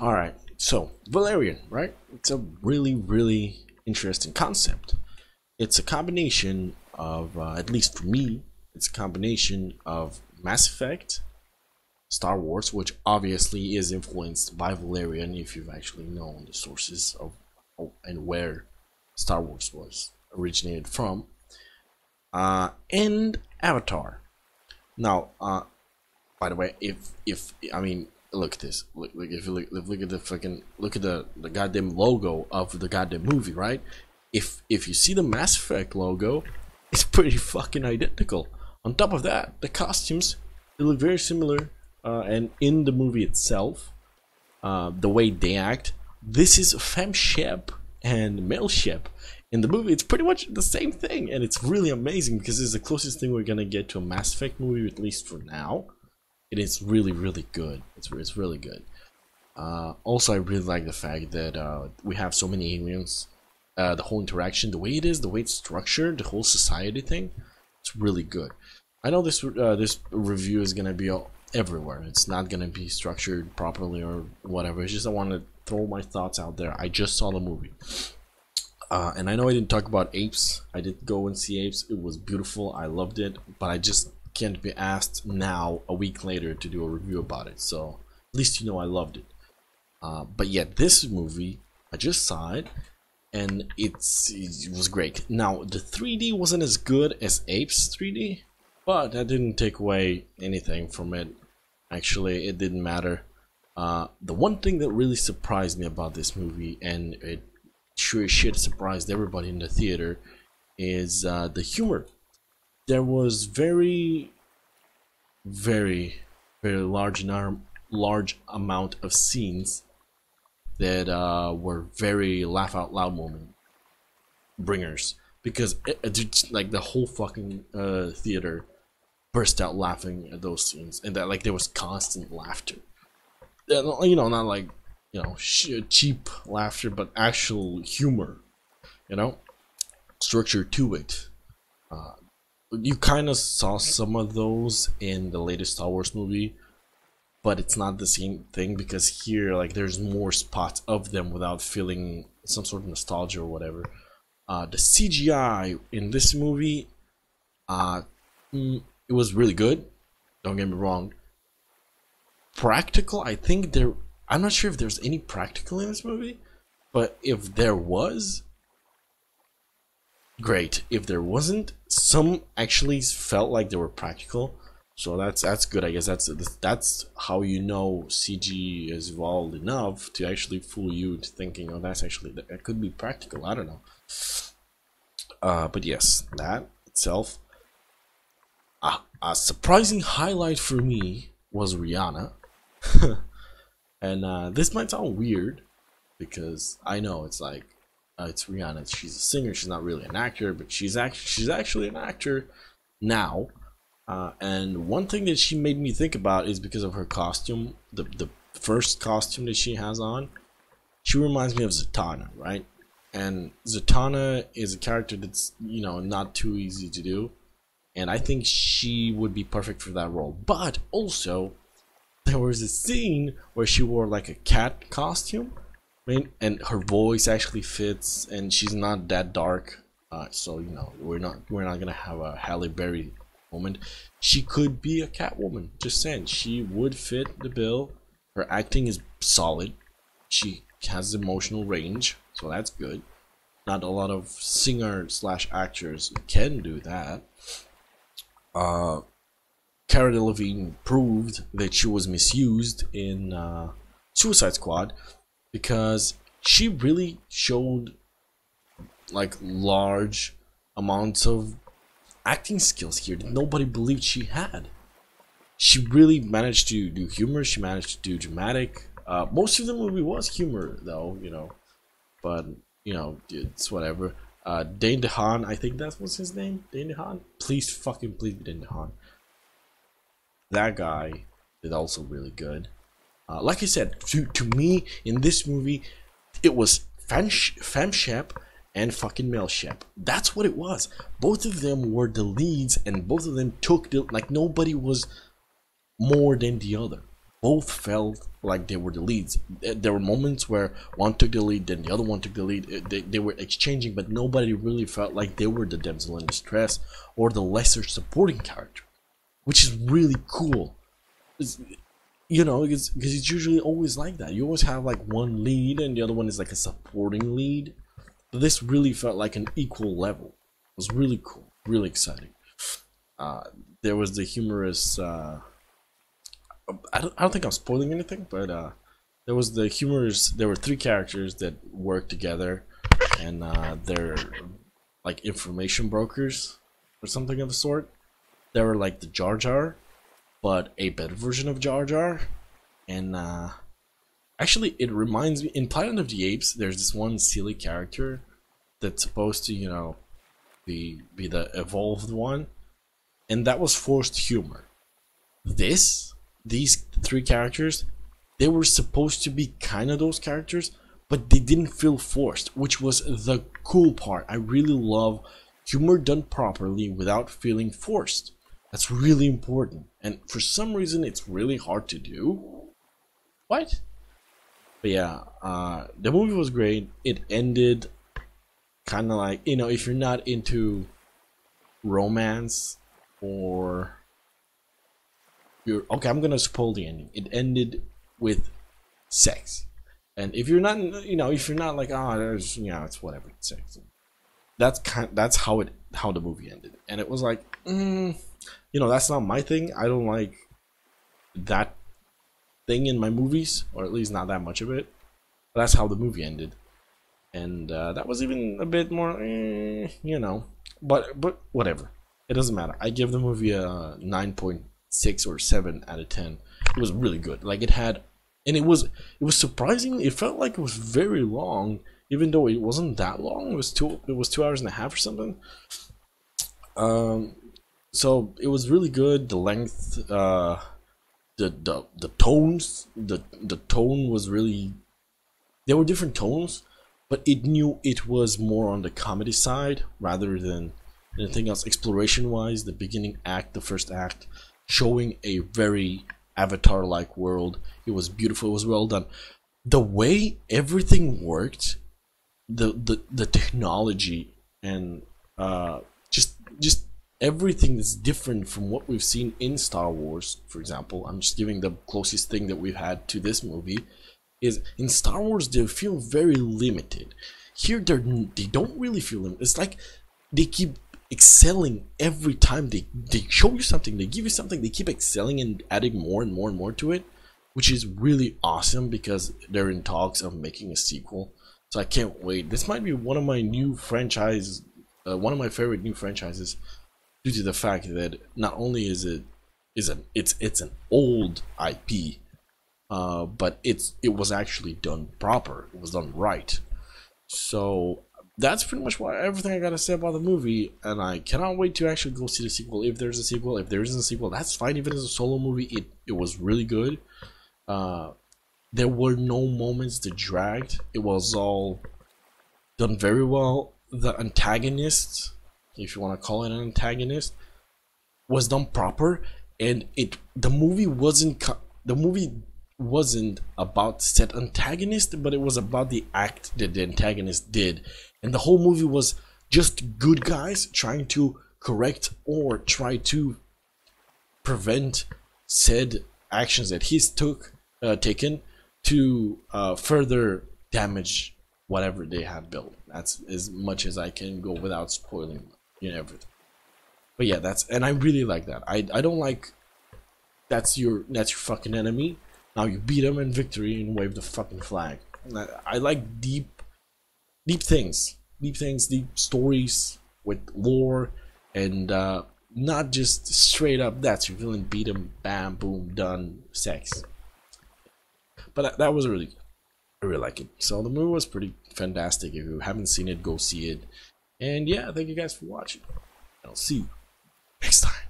All right. So Valerian, right? It's a really interesting concept. It's a combination of, at least for me, it's a combination of Mass Effect, Star Wars, which obviously is influenced by Valerian if you've actually known the sources of and where Star Wars was originated from, and Avatar. Now, by the way, if I mean, look at this. Look if you look at the fucking look at the goddamn logo of the goddamn movie, right? If you see the Mass Effect logo, it's pretty fucking identical. On top of that, the costumes, they look very similar, and in the movie itself, the way they act, this is femshep and maleshep. In the movie, it's pretty much the same thing, and it's really amazing because it's the closest thing we're gonna get to a Mass Effect movie, at least for now. It is really good. It's really good. Also, I really like the fact that we have so many aliens. The whole interaction, the way it is, the way it's structured, the whole society thing, it's really good. I know this review is gonna be everywhere. It's not gonna be structured properly or whatever. It's just I want to throw my thoughts out there. I just saw the movie, and I know I didn't talk about Apes. I did go and see Apes. It was beautiful. I loved it, but I just can't be asked now, a week later, to do a review about it. So at least you know I loved it. But yet this movie, I just saw it, and it was great. Now the 3D wasn't as good as Apes 3D, but that didn't take away anything from it. Actually, it didn't matter. The one thing that really surprised me about this movie, and it sure as shit surprised everybody in the theater, is the humor. There was very large amount of scenes that were very laugh out loud moment bringers, because like the whole fucking theater burst out laughing at those scenes, and that like there was constant laughter. You know, not like, you know, cheap laughter, but actual humor. You know, structure to it. You kind of saw some of those in the latest Star Wars movie, but it's not the same thing, because here, like, there's more spots of them without feeling some sort of nostalgia or whatever. The CGI in this movie, it was really good. Don't get me wrong. Practical, I think I'm not sure if there's any practical in this movie, but if there was, great. If there wasn't, some actually felt like they were practical, so that's good. I guess that's how you know CG is evolved enough to actually fool you to thinking, oh, that could be practical. I don't know. But yes, that itself, a surprising highlight for me was Rihanna. And this might sound weird, because I know it's like, it's Rihanna. She's a singer. She's not really an actor, but she's actually an actor now. And one thing that she made me think about is because of her costume. The first costume that she has on, she reminds me of Zatanna, right? And Zatanna is a character that's, you know, not too easy to do, and I think she would be perfect for that role. But also, there was a scene where she wore like a cat costume, and her voice actually fits, and she's not that dark, so you know, we're not gonna have a Halle Berry moment. She could be a Catwoman. Just saying, she would fit the bill. Her acting is solid. She has emotional range, so that's good. Not a lot of singer/actors can do that. Cara Delevingne proved that she was misused in Suicide Squad, because she really showed like large amounts of acting skills here that nobody believed she had. She really managed to do humor. She managed to do dramatic. Most of the movie was humor, though, you know, but you know, it's whatever. Dane DeHaan, I think that was his name. Dane DeHaan. Please be Dane DeHaan. That guy is also really good. Like I said, to me, in this movie, it was femshep and fucking maleshep. That's what it was. Both of them were the leads, and both of them took the, like, nobody was more than the other. both felt like they were the leads. There were moments where one took the lead, then the other one took the lead. They were exchanging, but nobody really felt like they were the damsel in distress or the lesser supporting character, which is really cool. You know, because it's usually always like that. You always have like one lead and the other one is like a supporting lead. But this really felt like an equal level. It was really cool, really exciting. There was the humorous. I don't think I'm spoiling anything, but there was the humorous. There were three characters that worked together, and they're like information brokers or something of the sort. They were like the Jar Jar, but a better version of Jar Jar. And actually, it reminds me, in Planet of the Apes, there's this one silly character that's supposed to, you know, be the evolved one, and that was forced humor. These three characters, they were supposed to be kind of those characters, but they didn't feel forced, which was the cool part. I really love humor done properly without feeling forced. That's really important, and for some reason it's really hard to do. What? But yeah, the movie was great. It ended kind of like, you know, if you're not into romance, or you're okay, I'm gonna spoil the ending. It ended with sex, and if you're not, you know, if you're not like, oh, there's, you know, it's whatever, it's sex. That's how the movie ended, and it was like, you know, that's not my thing. I don't like that thing in my movies, or at least not that much of it. But that's how the movie ended, and that was even a bit more, you know. But whatever, it doesn't matter. I give the movie a 9.6 or 7 out of 10. It was really good. Like, it had, and it was surprising. It felt like it was very long, even though it wasn't that long. It was 2 hours and a half or something. So it was really good. The length, the tones, the tone was really, there were different tones, but it knew it was more on the comedy side rather than anything else. Exploration wise, the beginning act, the first act, showing a very Avatar like world. It was beautiful. It was well done. The way everything worked, the technology, and just everything that's different from what we've seen in Star Wars, for example. I'm just giving the closest thing that we've had to this movie. Is in Star Wars they feel very limited. Here they don't really feel limited. It's like they keep excelling every time they show you something, they give you something, they keep excelling and adding more and more and more to it, which is really awesome because they're in talks of making a sequel. So I can't wait. This might be one of my new franchise, one of my favorite new franchises, due to the fact that not only is it's an old IP, but it was actually done proper. It was done right. So that's pretty much everything I gotta say about the movie, and I cannot wait to actually go see the sequel. If there's a sequel, if there isn't a sequel, that's fine. If it is a solo movie, it was really good. There were no moments that dragged. It was all done very well. The antagonist, if you want to call it an antagonist, was done proper, and the movie wasn't about set antagonist, but it was about the act that the antagonist did, and the whole movie was just good guys trying to correct or try to prevent said actions that he's taken to further damage whatever they have built. That's as much as I can go without spoiling, you know, everything. But yeah, and I really like that. I don't like that's your fucking enemy. Now you beat them in victory and wave the fucking flag. I like deep things, deep stories with lore, and not just straight up that's your villain, beat him, bam, boom, done, sex. But that was really good. I really like it. So the movie was pretty fantastic. If you haven't seen it, go see it. And yeah, thank you guys for watching. I'll see you next time.